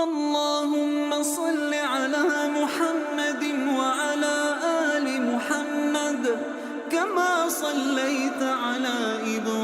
اللهم صل على محمد وعلى آل محمد كما صليت على إبراهيم